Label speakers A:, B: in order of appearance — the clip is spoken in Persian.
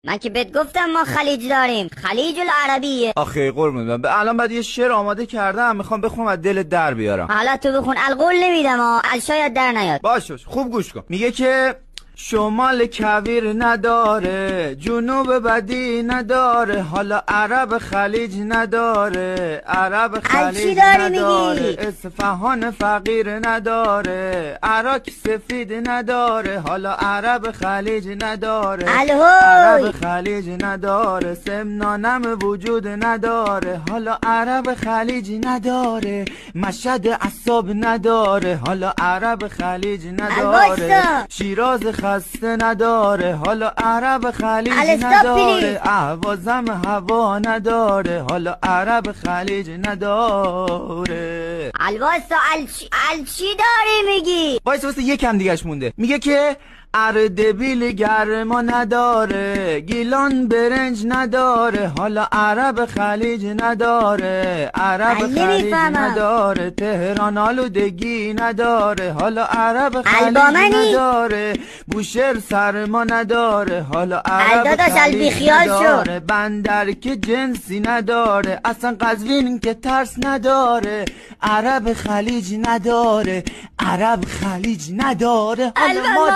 A: من که بهت گفتم ما خلیج داریم، خلیج العربیه.
B: آخه قربون من الان بعد یه شعر آماده کردم، میخوام بخونم از دل در بیارم.
A: حالا تو بخون، القول نمیدم شاید در نیاد.
B: باشه خوب گوش کن. میگه که شمال کویر نداره، جنوب بدی نداره، حالا عرب خلیج نداره، عرب خلیج نداره، اصفهان فقیر نداره، عراق سفید نداره، حالا عرب خلیج نداره، عرب خلیج نداره، سمنانم وجود نداره، حالا عرب خلیج نداره، مشهد عصاب نداره، حالا عرب خلیج نداره، شیراز خسته نداره، حالا عرب خلیج نداره، اهوازم هوا نداره، حالا عرب خلیج نداره.
A: الواسا چی داری میگی؟
B: واسه یکم دیگهش مونده. میگه که اردبیل گرما نداره، گیلان برنج نداره، حالا عرب خلیج نداره، عرب خلیج نداره، تهران آلودگی نداره، حالا عرب خلیج نداره، بوشهر سرما نداره، حالا عرب خلیج نداره، بندر که جنسی نداره، اصلا قزوین که ترس نداره، عرب خلیج نداره، عرب خلیج نداره. حالا